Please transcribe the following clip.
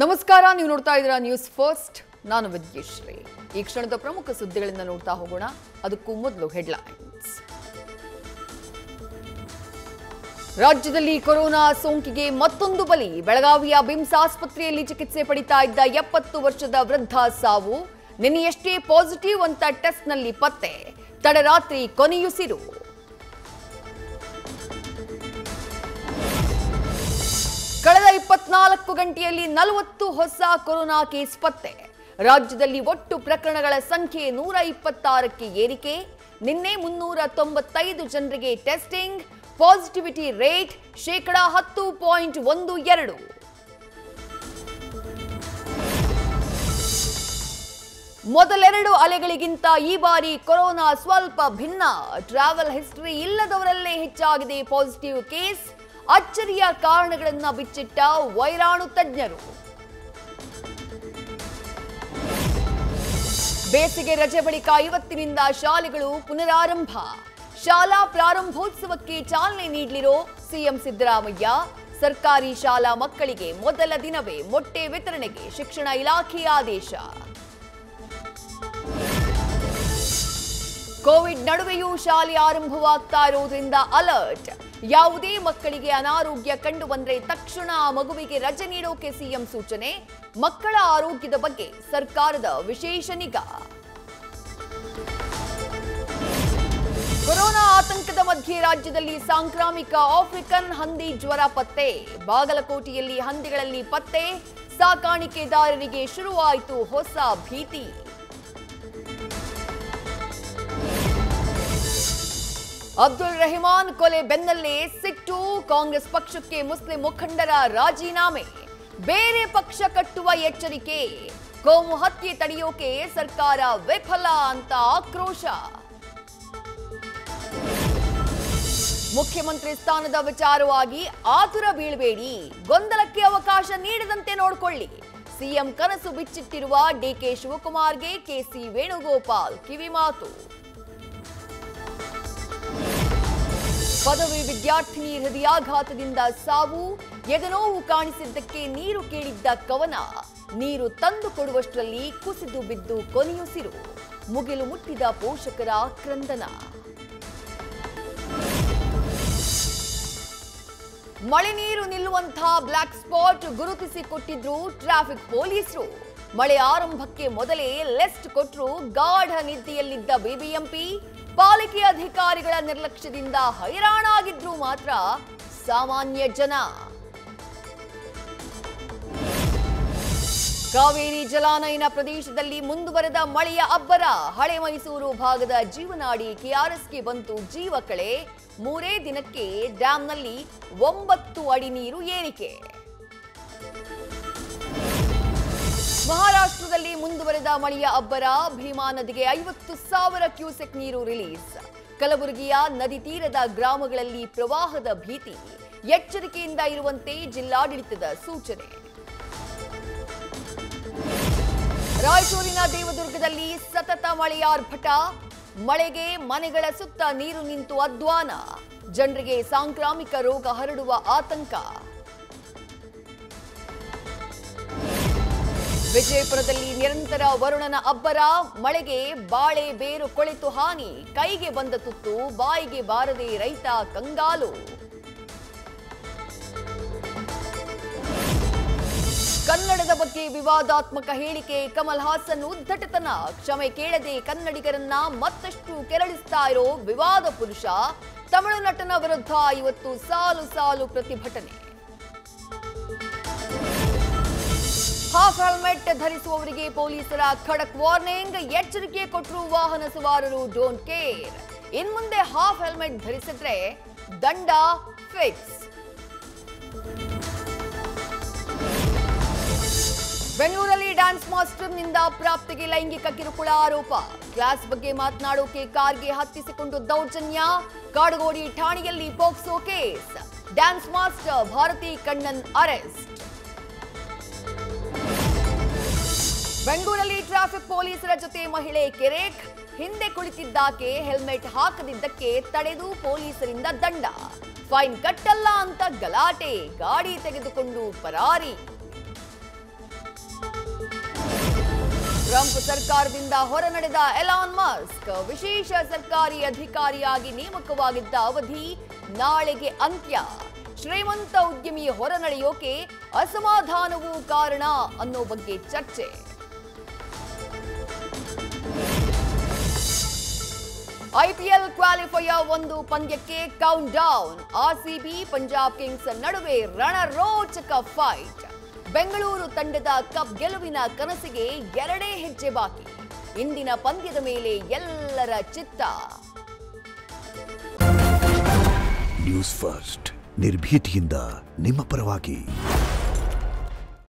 ನಮಸ್ಕಾರ, ನೀವು ನೋಡ್ತಾ ಇದ್ದೀರಾ ನ್ಯೂಸ್ ಫಸ್ಟ್. ನಾನು ವಿದ್ಯಶ್ರೀ. ಈ ಕ್ಷಣದ ಪ್ರಮುಖ ಸುದ್ದಿಗಳಿಂದ ನೋಡ್ತಾ ಹೋಗೋಣ. ಅದಕ್ಕೂ ಮೊದಲು ಹೆಡ್ಲೈನ್ಸ್. ರಾಜ್ಯದಲ್ಲಿ ಕೊರೋನಾ ಸೋಂಕಿಗೆ ಮತ್ತೊಂದು ಬಲಿ. ಬೆಳಗಾವಿಯ ಬಿಮ್ಸ್ ಆಸ್ಪತ್ರೆಯಲ್ಲಿ ಚಿಕಿತ್ಸೆ ಪಡಿತಾ ಇದ್ದ 70 ವರ್ಷದ ವೃದ್ಧ ಸಾವು. ನಿನ್ನೆಯಷ್ಟೇ ಪಾಸಿಟಿವ್ ಅಂತ ಟೆಸ್ಟ್ನಲ್ಲಿ ಪತ್ತೆ. ತಡರಾತ್ರಿ ಕೊನೆಯುಸಿರು. ಕಳೆದ 24 ಗಂಟೆಯಲ್ಲಿ 40 ಹೊಸ ಕೊರೋನಾ ಕೇಸ್ ಪತ್ತೆ. ರಾಜ್ಯದಲ್ಲಿ ಒಟ್ಟು ಪ್ರಕರಣಗಳ ಸಂಖ್ಯೆ 126ಕ್ಕೆ ಏರಿಕೆ. ನಿನ್ನೆ 395 ಜನರಿಗೆ ಟೆಸ್ಟಿಂಗ್. Positivity rate 10.12%. ಮೊದಲೆರಡು ಅಲೆಗಳಿಗಿಂತ ಈ ಬಾರಿ ಕೊರೋನಾ ಸ್ವಲ್ಪ ಭಿನ್ನ. ಟ್ರಾವೆಲ್ ಹಿಸ್ಟರಿ ಇಲ್ಲದವರಲ್ಲೇ ಹೆಚ್ಚಾಗಿದೆ ಪಾಸಿಟಿವ್ ಕೇಸ್. ಅಚ್ಚರಿಯ ಕಾರಣಗಳನ್ನ ಬಿಚ್ಚಿಟ್ಟ ವೈರಾಣು ತಜ್ಞರು. ಬೇಸಿಗೆ ರಜೆ ಬಳಿಕ ಇವತ್ತಿನಿಂದ ಶಾಲೆಗಳು ಪುನರಾರಂಭ. ಶಾಲಾ ಪ್ರಾರಂಭೋತ್ಸವಕ್ಕೆ ಚಾಲನೆ ನೀಡಲಿರೋ ಸಿಎಂ ಸಿದ್ದರಾಮಯ್ಯ. ಸರ್ಕಾರಿ ಶಾಲಾ ಮಕ್ಕಳಿಗೆ ಮೊದಲ ದಿನವೇ ಮೊಟ್ಟೆ ವಿತರಣೆಗೆ ಶಿಕ್ಷಣ ಇಲಾಖೆ ಆದೇಶ. ಕೋವಿಡ್ ನಡುವೆಯೂ ಶಾಲೆ ಆರಂಭವಾಗ್ತಾ ಇರೋದ್ರಿಂದ ಅಲರ್ಟ್. ಯಾವುದೇ ಮಕ್ಕಳಿಗೆ ಅನಾರೋಗ್ಯ ಕಂಡು ಬಂದ್ರೆ ತಕ್ಷಣ ಮಗುವಿಗೆ ರಜೆ ನೀಡೋಕೆ ಸಿಎಂ ಸೂಚನೆ. ಮಕ್ಕಳ ಆರೋಗ್ಯದ ಬಗ್ಗೆ ಸರ್ಕಾರದ ವಿಶೇಷ ನಿಗಾ. ಕೊರೋನಾ ಆತಂಕದ ಮಧ್ಯೆ ರಾಜ್ಯದಲ್ಲಿ ಸಾಂಕ್ರಾಮಿಕ ಆಫ್ರಿಕನ್ ಹಂದಿ ಜ್ವರ ಪತ್ತೆ. ಬಾಗಲಕೋಟೆಯಲ್ಲಿ ಹಂದಿಗಳಲ್ಲಿ ಪತ್ತೆ. ಸಾಕಾಣಿಕೆದಾರರಿಗೆ ಶುರುವಾಯಿತು ಹೊಸ ಭೀತಿ. ಅಬ್ದುಲ್ ರೆಹಮಾನ್ ಕೊಲೆ ಬೆನ್ನಲ್ಲೇ ಸಿಟ್ಟು. ಕಾಂಗ್ರೆಸ್ ಪಕ್ಷಕ್ಕೆ ಮುಸ್ಲಿಂ ಮುಖಂಡರ ರಾಜೀನಾಮೆ. ಬೇರೆ ಪಕ್ಷ ಕಟ್ಟುವ ಎಚ್ಚರಿಕೆ. ಕೋಮು ಹತ್ಯೆ ತಡೆಯೋಕೆ ಸರ್ಕಾರ ವಿಫಲ ಅಂತ ಆಕ್ರೋಶ. ಮುಖ್ಯಮಂತ್ರಿ ಸ್ಥಾನದ ವಿಚಾರವಾಗಿ ಆತುರ ಬೀಳಬೇಡಿ. ಗೊಂದಲಕ್ಕೆ ಅವಕಾಶ ನೀಡದಂತೆ ನೋಡಿಕೊಳ್ಳಿ. ಸಿಎಂ ಕನಸು ಬಿಚ್ಚಿಟ್ಟಿರುವ ಡಿಕೆ ಶಿವಕುಮಾರ್ಗೆ ಕೆಸಿ ವೇಣುಗೋಪಾಲ್ ಕಿವಿಮಾತು. ಪದವಿ ವಿದ್ಯಾರ್ಥಿನಿ ಹೃದಯಾಘಾತದಿಂದ ಸಾವು. ಎದೆನೋವು ಕಾಣಿಸಿದ್ದಕ್ಕೆ ನೀರು ಕೇಳಿದ್ದ ಕವನ. ನೀರು ತಂದು ಕೊಡುವಷ್ಟರಲ್ಲಿ ಕುಸಿದು ಬಿದ್ದು ಕೊನೆಯುಸಿರು. ಮುಗಿಲು ಮುಟ್ಟಿದ ಪೋಷಕರ ಕ್ರಂದನ. ಮಳೆ ನೀರು ನಿಲ್ಲುವಂತಹ ಬ್ಲಾಕ್ ಸ್ಪಾಟ್ ಗುರುತಿಸಿಕೊಟ್ಟಿದ್ರು ಟ್ರಾಫಿಕ್ ಪೊಲೀಸರು. ಮಳೆ ಆರಂಭಕ್ಕೆ ಮೊದಲೇ ಲಿಸ್ಟ್ ಕೊಟ್ಟರು. ಗಾಢ ನಿದ್ದೆಯಲ್ಲಿದ್ದ ಬಿಬಿಎಂಪಿ. ಪಾಲಿಕೆ ಅಧಿಕಾರಿಗಳ ನಿರ್ಲಕ್ಷ್ಯದಿಂದ ಹೈರಾಣಾಗಿದ್ರು ಮಾತ್ರ ಸಾಮಾನ್ಯ ಜನ. ಕಾವೇರಿ ಜಲಾನಯನ ಪ್ರದೇಶದಲ್ಲಿ ಮುಂದುವರೆದ ಮಳೆಯ ಅಬ್ಬರ. ಹಳೆ ಮೈಸೂರು ಭಾಗದ ಜೀವನಾಡಿ ಕೆಆರ್ಎಸ್ಗೆ ಬಂತು ಜೀವಕಳೆ. 3 ದಿನಕ್ಕೆ ಡ್ಯಾಂನಲ್ಲಿ 9 ಅಡಿ ನೀರು ಏರಿಕೆ. ಮಹಾರಾಷ್ಟ್ರದಲ್ಲಿ ಮುಂದುವರೆದ ಮಳೆಯ ಅಬ್ಬರ. ಭೀಮಾ ನದಿಗೆ 50,000 ಕ್ಯೂಸೆಕ್ ನೀರು ರಿಲೀಸ್. ಕಲಬುರಗಿಯ ನದಿ ತೀರದ ಗ್ರಾಮಗಳಲ್ಲಿ ಪ್ರವಾಹದ ಭೀತಿ. ಎಚ್ಚರಿಕೆಯಿಂದ ಇರುವಂತೆ ಜಿಲ್ಲಾಡಳಿತದ ಸೂಚನೆ. ರಾಯಚೂರಿನ ದೇವದುರ್ಗದಲ್ಲಿ ಸತತ ಮಳೆಯಾರ್ಭಟ. ಮಳೆಗೆ ಮನೆಗಳ ಸುತ್ತ ನೀರು ನಿಂತು ಅಧ್ವಾನ. ಜನರಿಗೆ ಸಾಂಕ್ರಾಮಿಕ ರೋಗ ಹರಡುವ ಆತಂಕ. ವಿಜಯಪುರದಲ್ಲಿ ನಿರಂತರ ವರುಣನ ಅಬ್ಬರ. ಮಳೆಗೆ ಬಾಳೆ ಬೇರು ಕೊಳೆತು ಹಾನಿ. ಕೈಗೆ ಬಂದ ತುತ್ತು ಬಾಯಿಗೆ ಬಾರದೆ ರೈತ ಕಂಗಾಲು. ಕನ್ನಡದ ಬಗ್ಗೆ ವಿವಾದಾತ್ಮಕ ಹೇಳಿಕೆ. ಕಮಲ್ ಹಾಸನ್ ಉದ್ದಟತನ. ಕ್ಷಮೆ ಕೇಳದೆ ಕನ್ನಡಿಗರನ್ನ ಮತ್ತಷ್ಟು ಕೆರಳಿಸ್ತಾ ಇರೋ ವಿವಾದ ಪುರುಷ. ತಮಿಳು ನಟನ ವಿರುದ್ಧ ಇವತ್ತು ಸಾಲು ಸಾಲು ಪ್ರತಿಭಟನೆ. ಹಾಫ್ ಹೆಲ್ಮೆಟ್ ಧರಿಸುವವರಿಗೆ ಪೊಲೀಸರ ಖಡಕ್ ವಾರ್ನಿಂಗ್. ಎಚ್ಚರಿಕೆ ಕೊಟ್ಟರು ವಾಹನ ಸವಾರರು ಡೋಂಟ್ ಕೇರ್. ಇನ್ಮುಂದೆ ಹಾಫ್ ಹೆಲ್ಮೆಟ್ ಧರಿಸಿದ್ರೆ ದಂಡ ಫಿಕ್ಸ್. ಬೆಂಗಳೂರಲ್ಲಿ ಡ್ಯಾನ್ಸ್ ಮಾಸ್ಟರ್ನಿಂದ ಪ್ರಾಪ್ತಿಗೆ ಲೈಂಗಿಕ ಕಿರುಕುಳ ಆರೋಪ. ಕ್ಲಾಸ್ ಬಗ್ಗೆ ಮಾತನಾಡೋಕೆ ಕಾರ್ಗೆ ಹತ್ತಿಸಿಕೊಂಡು ದೌರ್ಜನ್ಯ. ಕಾಡುಗೋಡಿ ಠಾಣೆಯಲ್ಲಿ POCSO case. Dance master Bharathi Kannan arrest. ಬೆಂಗಳೂರಲ್ಲಿ ಟ್ರಾಫಿಕ್ ಪೊಲೀಸರ ಜೊತೆ ಮಹಿಳೆ ಕೆರೇಕ್. ಹಿಂದೆ ಕುಳಿತಿದ್ದಾಕೆ ಹೆಲ್ಮೆಟ್ ಹಾಕದಿದ್ದಕ್ಕೆ ತಡೆದು ಪೊಲೀಸರಿಂದ ದಂಡ. ಫೈನ್ ಕಟ್ಟಲ್ಲ ಅಂತ ಗಲಾಟೆ. ಗಾಡಿ ತೆಗೆದುಕೊಂಡು ಪರಾರಿ. ಟ್ರಂಪ್ ಸರ್ಕಾರದಿಂದ ಹೊರನಡೆದ ಎಲಾನ್ ಮಸ್ಕ್ ವಿಶೇಷ ಸರ್ಕಾರಿ ಅಧಿಕಾರಿಯಾಗಿ ನೇಮಕವಾಗಿದ್ದ ಅವಧಿ ನಾಳೆಗೆ ಅಂತ್ಯ. ಶ್ರೀಮಂತ ಉದ್ಯಮಿ ಹೊರನಡೆಯೋಕೆ ಅಸಮಾಧಾನವೂ ಕಾರಣ ಅನ್ನೋ ಬಗ್ಗೆ ಚರ್ಚೆ. ಐಪಿಎಲ್ ಕ್ವಾಲಿಫೈಯರ್ 1 ಪಂದ್ಯಕ್ಕೆ count down. RCB Punjab Kings ನಡುವೆ ರಣರೋಚಕ ಫೈಟ್. ಬೆಂಗಳೂರು ತಂಡದ ಕಪ್ ಗೆಲುವಿನ ಕನಸಿಗೆ 2 ಹೆಜ್ಜೆ ಬಾಕಿ. ಇಂದಿನ ಪಂದ್ಯದ ಮೇಲೆ ಎಲ್ಲರ ಚಿತ್ತ. ನ್ಯೂಸ್ ಫಸ್ಟ್ ನಿರ್ಭೀತಿಯಿಂದ ನಿಮ್ಮ ಪರವಾಗಿ.